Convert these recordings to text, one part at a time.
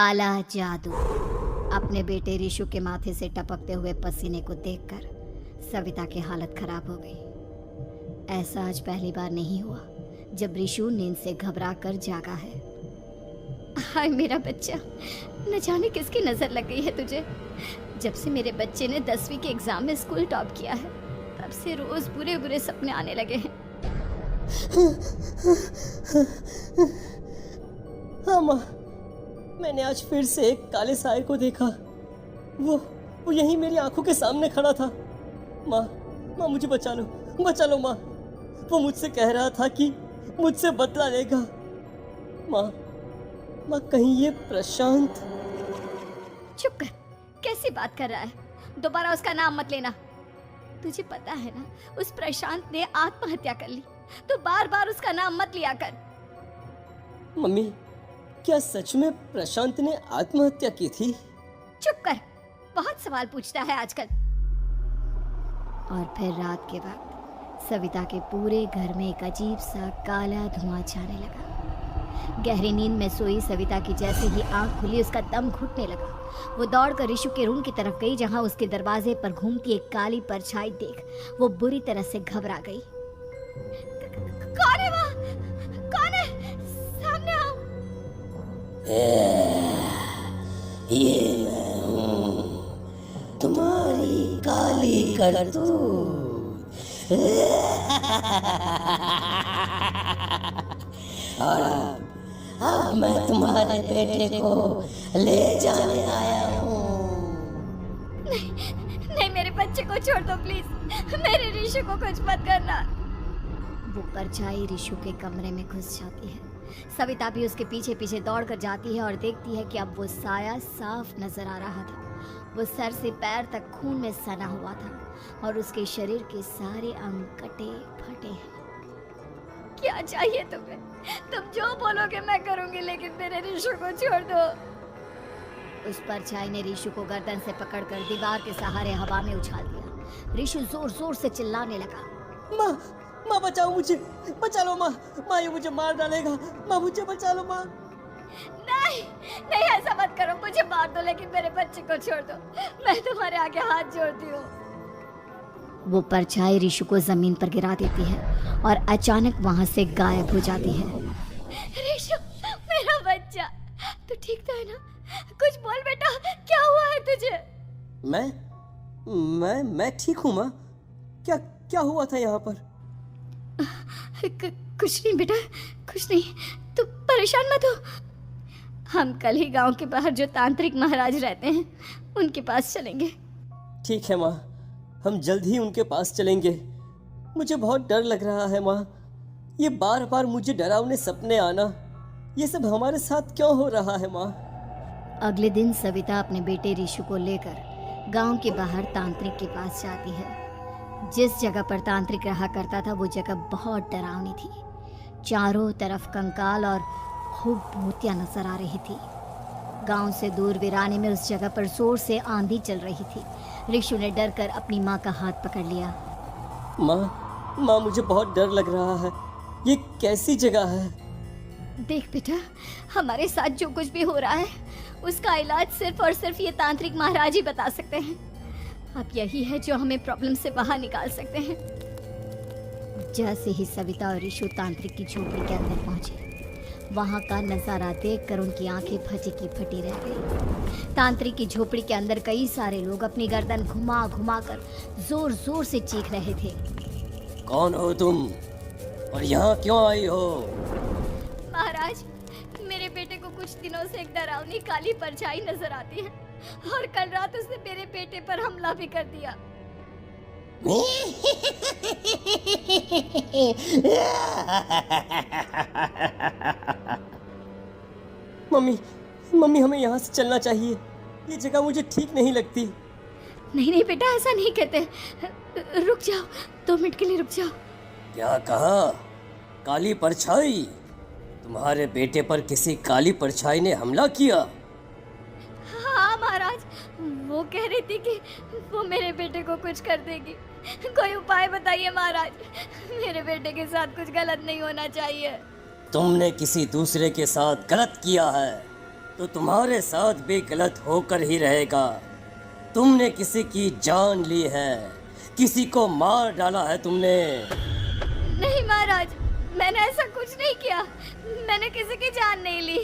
काला जादू। अपने बेटे ऋषु के माथे से टपकते हुए पसीने को देखकर सविता की हालत खराब हो गई। ऐसा आज पहली बार नहीं हुआ जब ऋषु नींद से घबरा कर जागा है। हाय मेरा बच्चा, न जाने किसकी नजर लग गई है तुझे। जब से मेरे बच्चे ने 10वीं के एग्जाम में स्कूल टॉप किया है तब से रोज बुरे बुरे सपने आने लगे हैं। हाँ माँ, मैंने आज फिर से एक काले साए को देखा। वो यहीं मेरी आंखों के सामने खड़ा था। माँ मुझे बचा लो माँ। वो मुझसे कह रहा था कि मुझसे बदला लेगा। माँ कहीं ये प्रशांत। चुप कर, कैसी बात कर रहा है? दोबारा उसका नाम मत लेना। तुझे पता है ना, उस प्रशांत ने आत्महत्या कर ली, तो बार बार उसका नाम मत लिया कर। मम्मी, क्या सच में प्रशांत ने आत्महत्या की थी? चुप कर, बहुत सवाल पूछता है आजकल। और फिर रात के वक्त सविता के पूरे घर में एक अजीब सा काला धुआं छाने लगा। गहरी नींद में सोई सविता की जैसे ही आंख खुली उसका दम घुटने लगा। वो दौड़कर ऋषु के रूम की तरफ गई जहां उसके दरवाजे पर घूमती एक काली परछाई देख वो बुरी तरह से घबरा गई। कौन है वहाँ? कौन है? सामने आओ। ये मैं हूँ, तुम्हारी काली करतूत। और अब मैं तुम्हारे बेटे को ले जाने आया हूँ। नहीं, मेरे बच्चे को छोड़ दो प्लीज। मेरे ऋषु को कुछ मत करना। वो परछाई ऋषु के कमरे में घुस जाती है। सविता भी उसके पीछे पीछे दौड़ कर जाती है और देखती है कि अब वो साया साफ नजर आ रहा था। वो सर से पैर तक खून में सना हुआ था और उसके शरीर के सारे अंग कटे फटे हैं। क्या चाहिए तुम्हें? तुम जो बोलोगे मैं करूंगी, लेकिन मेरे ऋषु को छोड़ दो। उस परछाई ने ऋषु को गर्दन से पकड़कर दीवार के सहारे हवा में उछाल दिया। ऋषु जोर जोर से चिल्लाने लगा। माँ बचाओ मुझे, बचा लो माँ। ये मुझे मार डालेगा। माँ मुझे बचा लो माँ। नहीं ऐसा मत करो, मुझे मार दो लेकिन मेरे बच्चे को छोड़ दो। मैं तुम्हारे आगे हाथ जोड़ती हूँ। वो परछाई ऋषु को जमीन पर गिरा देती है और अचानक वहां से गायब हो जाती है। ऋषु, मेरा बच्चा, तू ठीक तो है ना? कुछ बोल बेटा, क्या हुआ है तुझे? मैं ठीक हूँ माँ। क्या हुआ था यहाँ पर? कुछ नहीं बेटा, कुछ नहीं। तू परेशान मत हो। हम कल ही गांव के बाहर जो तांत्रिक महाराज रहते हैं उनके पास चलेंगे। ठीक है माँ, हम जल्द ही उनके पास चलेंगे। मुझे बहुत डर लग रहा है माँ। ये बार बार मुझे डरावने सपने आना, ये सब हमारे साथ क्यों हो रहा है माँ? अगले दिन सविता अपने बेटे ऋषु को लेकर गांव के बाहर तांत्रिक के पास जाती है। जिस जगह पर तांत्रिक रहा करता था वो जगह बहुत डरावनी थी। चारों तरफ कंकाल और खूब भूतियां नजर आ रही थी। गांव से दूर वीराने में उस जगह पर जोर से आंधी चल रही थी। ऋषु ने डर कर अपनी माँ का हाथ पकड़ लिया। माँ मुझे बहुत डर लग रहा है। ये कैसी जगह है? देख बेटा, हमारे साथ जो कुछ भी हो रहा है उसका इलाज सिर्फ और सिर्फ ये तांत्रिक महाराज ही बता सकते हैं। अब यही है जो हमें प्रॉब्लम से बाहर निकाल सकते हैं। जैसे ही सविता और ऋषु तांत्रिक की झोपड़ी के अंदर पहुंचे, वहां का नजारा देखकर उनकी आंखें फटी की फटी रह गई। तांत्रिक की झोपड़ी के अंदर कई सारे लोग अपनी गर्दन घुमा घुमा कर जोर जोर से चीख रहे थे। कौन हो तुम और यहाँ क्यों आई हो? महाराज, मेरे बेटे को कुछ दिनों से एक डरावनी काली परछाई नजर आती है और कल रात उसने मेरे बेटे पर हमला भी कर दिया। मम्मी हमें यहाँ से चलना चाहिए। ये जगह मुझे ठीक नहीं लगती। नहीं बेटा, ऐसा नहीं कहते। रुक जाओ, 2 मिनट के लिए रुक जाओ। क्या कहा? काली परछाई? तुम्हारे बेटे पर किसी काली परछाई ने हमला किया? हाँ महाराज, वो कह रही थी कि वो मेरे बेटे को कुछ कर देगी। कोई उपाय बताइए महाराज, मेरे बेटे के साथ कुछ गलत नहीं होना चाहिए। तुमने किसी दूसरे के साथ गलत किया है, तो तुम्हारे साथ भी गलत होकर ही रहेगा। तुमने किसी की जान ली है, किसी को मार डाला है तुमने। नहीं महाराज, मैंने ऐसा कुछ नहीं किया। मैंने किसी की जान नहीं ली।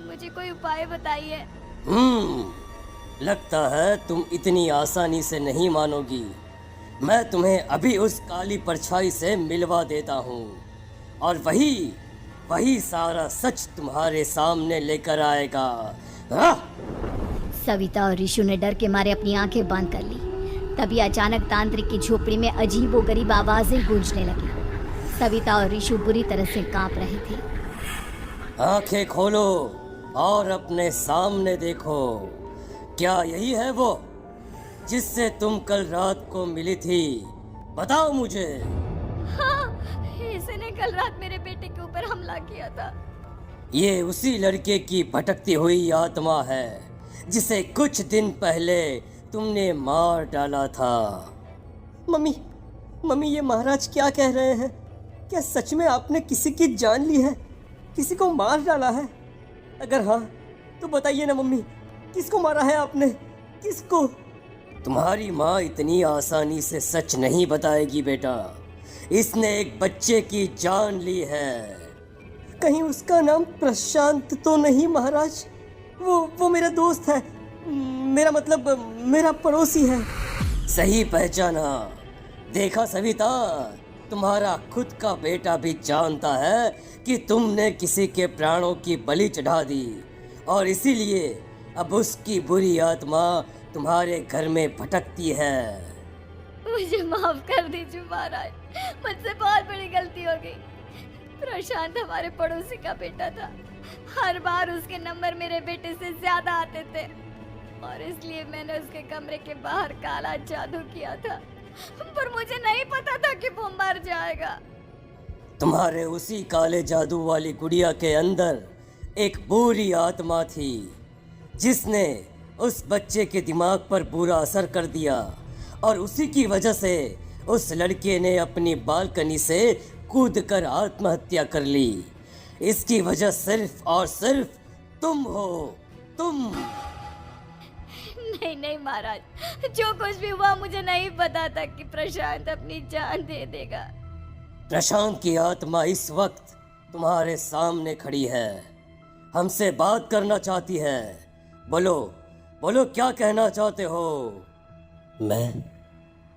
मुझे कोई उपाय बताइए। लगता है तुम इतनी आसानी से नहीं मानोगी। मैं तुम्हें अभी उस काली परछाई से मिलवा देता हूँ और वही सारा सच तुम्हारे सामने लेकर आएगा। सविता और ऋषु ने डर के मारे अपनी आंखें बंद कर ली। तभी अचानक तांत्रिक की झोपड़ी में अजीबोगरीब आवाजें गूंजने लगी। सविता और ऋषु बुरी तरह से कांप रहे थे। आंखें खोलो और अपने सामने देखो। क्या यही है वो जिससे तुम कल रात को मिली थी? बताओ मुझे। हाँ, इसने कल रात मेरे बेटे के ऊपर हमला किया था। ये उसी लड़के की भटकती हुई आत्मा है जिसे कुछ दिन पहले तुमने मार डाला था। मम्मी ये महाराज क्या कह रहे हैं? क्या सच में आपने किसी की जान ली है, किसी को मार डाला है? अगर हाँ तो बताइए ना मम्मी, किसको मारा है आपने? किसको? तुम्हारी माँ इतनी आसानी से सच नहीं बताएगी बेटा। इसने एक बच्चे की जान ली है। कहीं उसका नाम प्रशांत तो नहीं महाराज? वो मेरा दोस्त है, मेरा मतलब मेरा पड़ोसी है। सही पहचाना। देखा सविता, तुम्हारा खुद का बेटा भी जानता है कि तुमने किसी के प्राणों की बलि चढ़ा दी और इसीलिए अब उसकी बुरी आत्मा तुम्हारे घर में भटकती है। मुझे माफ कर दीजिए महाराज, मुझसे बहुत बड़ी गलती हो गई। प्रशांत हमारे पड़ोसी का बेटा था। हर बार उसके नंबर मेरे बेटे से ज्यादा आते थे और इसलिए मैंने उसके कमरे के बाहर काला जादू किया था, पर मुझे नहीं पता था कि वो मर जाएगा। तुम्हारे उसी काले जादू वाली गुड़िया के अंदर एक बुरी आत्मा थी जिसने उस बच्चे के दिमाग पर बुरा असर कर दिया और उसी की वजह से उस लड़के ने अपनी बालकनी से कूदकर आत्महत्या कर ली। इसकी वजह सिर्फ और सिर्फ तुम हो, तुम। नहीं महाराज, जो कुछ भी हुआ मुझे नहीं पता था कि प्रशांत अपनी जान दे देगा। प्रशांत की आत्मा इस वक्त तुम्हारे सामने खड़ी है, हमसे बात करना चाहती है। बोलो क्या कहना चाहते हो?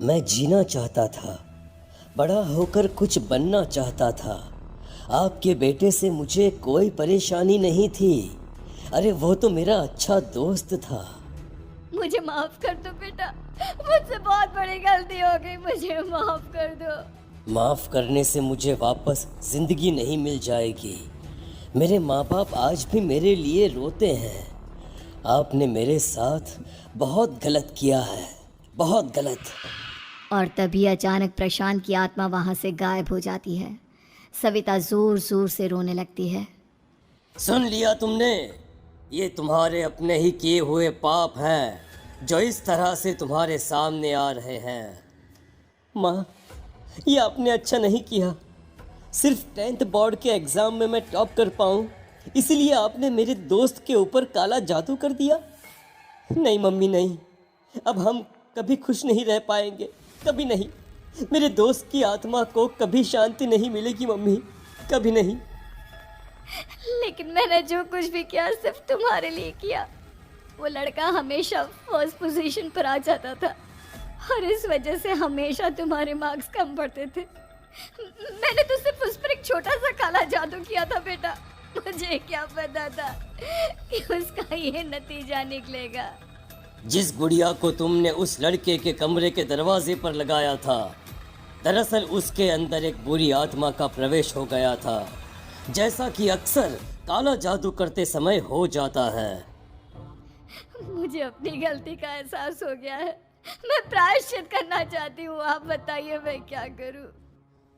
मैं जीना चाहता था, बड़ा होकर कुछ बनना चाहता था। आपके बेटे से मुझे कोई परेशानी नहीं थी। अरे वो तो मेरा अच्छा दोस्त था। मुझे माफ कर दो बेटा, मुझसे बहुत बड़ी गलती हो गई, मुझे माफ कर दो। माफ करने से मुझे वापस जिंदगी नहीं मिल जाएगी। मेरे माँ बाप आज भी मेरे लिए रोते हैं। आपने मेरे साथ बहुत गलत किया है, बहुत गलत। और तभी अचानक प्रशांत की आत्मा वहां से गायब हो जाती है। सविता जोर जोर से रोने लगती है। सुन लिया तुमने? ये तुम्हारे अपने ही किए हुए पाप हैं जो इस तरह से तुम्हारे सामने आ रहे हैं। माँ, ये आपने अच्छा नहीं किया। सिर्फ 10th बोर्ड के एग्ज़ाम में मैं टॉप कर पाऊँ इसीलिए आपने मेरे दोस्त के ऊपर काला जादू कर दिया। नहीं मम्मी नहीं, अब हम कभी खुश नहीं रह पाएंगे, कभी नहीं। मेरे दोस्त की आत्मा को कभी शांति नहीं मिलेगी मम्मी, कभी नहीं। लेकिन मैंने जो कुछ भी किया सिर्फ तुम्हारे लिए किया। वो लड़का हमेशा फर्स्ट पोजीशन पर आ जाता था और इस वजह से हमेशा तुम्हारे मार्क्स कम पड़ते थे। मैंने तो सिर्फ उस पर एक छोटा सा काला जादू किया था बेटा। मुझे क्या पता था कि उसका ये नतीजा निकलेगा। जिस गुड़िया को तुमने उस लड़के के कमरे के दरवाजे पर लगाया था, दरअसल उसके अंदर एक बुरी आत्मा का प्रवेश हो गया था, जैसा कि अक्सर काला जादू करते समय हो जाता है। मुझे अपनी गलती का एहसास हो गया है। मैं प्रायश्चित करना चाहती हूँ, आप बताइए मैं क्या करूँ?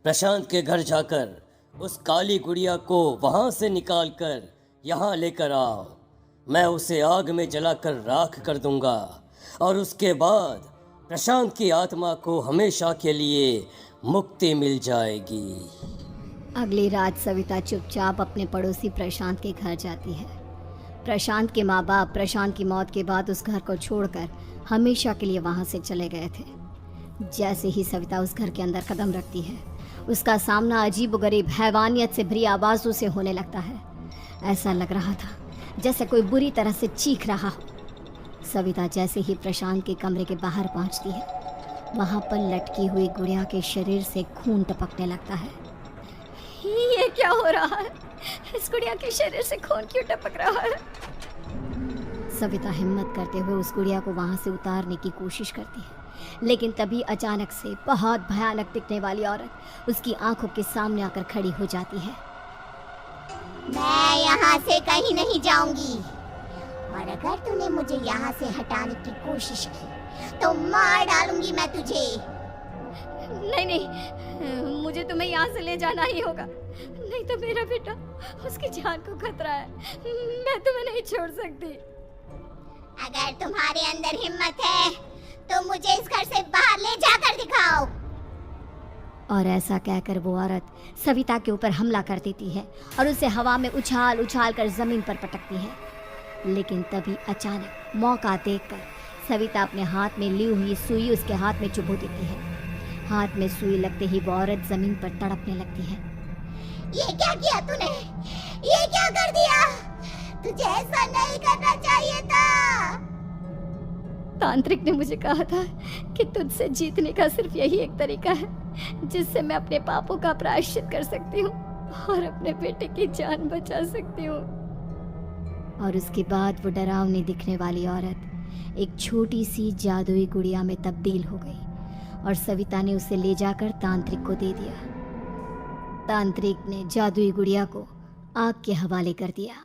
प्रशांत के घर जाकर उस काली गुड़िया को वहां से निकालकर यहाँ लेकर आओ। मैं उसे आग में जलाकर राख कर दूंगा और उसके बाद प्रशांत की आत्मा को हमेशा के लिए मुक्ति मिल जाएगी। अगली रात सविता चुपचाप अपने पड़ोसी प्रशांत के घर जाती है। प्रशांत के माँ बाप प्रशांत की मौत के बाद उस घर को छोड़कर हमेशा के लिए वहां से चले गए थे। जैसे ही सविता उस घर के अंदर कदम रखती है, उसका सामना अजीबोगरीब हैवानियत से भरी आवाज़ों से होने लगता है। ऐसा लग रहा था जैसे कोई बुरी तरह से चीख रहा हो। सविता जैसे ही प्रशांत के कमरे के बाहर पहुंचती है, वहां पर लटकी हुई गुड़िया के शरीर से खून टपकने लगता है। ये क्या हो रहा है? इस गुड़िया के शरीर से खून क्यों टपक रहा है? सविता हिम्मत करते हुए उस गुड़िया को वहां से उतारने की कोशिश करती है, लेकिन तभी अचानक से बहुत भयानक दिखने वाली औरत उसकी आंखों के सामने आकर खड़ी हो जाती है। मैं यहाँ से कहीं नहीं जाऊंगी, और अगर तूने मुझे यहाँ से हटाने की कोशिश की तो मार डालूंगी मैं तुझे। नहीं नहीं, मुझे तुम्हें यहाँ से ले जाना ही होगा, नहीं तो मेरा बेटा, उसकी जान को खतरा है। मैं तुम्हें नहीं छोड़ सकती। अगर तुम्हारे अंदर हिम्मत है तो मुझे इस घर से बाहर ले जाकर दिखाओ। और ऐसा कहकर वो औरत सविता के ऊपर हमला कर देती है और उसे हवा में उछाल उछाल कर जमीन पर पटकती है। लेकिन तभी अचानक मौका देखकर सविता अपने हाथ में ली हुई सुई उसके हाथ में चुभो देती है। हाथ में सुई लगते ही वो औरत जमीन पर तड़पने लगती है। ये क्या किया तूने? ये क्या कर दिया? तुझे ऐसा नहीं करना चाहिए था। तांत्रिक ने मुझे कहा था कि तुझसे जीतने का सिर्फ यही एक तरीका है जिससे मैं अपने पापों का प्रायश्चित कर सकती हूँ और अपने बेटे की जान बचा सकती हूँ। और उसके बाद वो डरावनी दिखने वाली औरत एक छोटी सी जादुई गुड़िया में तब्दील हो गई और सविता ने उसे ले जाकर तांत्रिक को दे दिया। तांत्रिक ने जादुई गुड़िया को आग के हवाले कर दिया।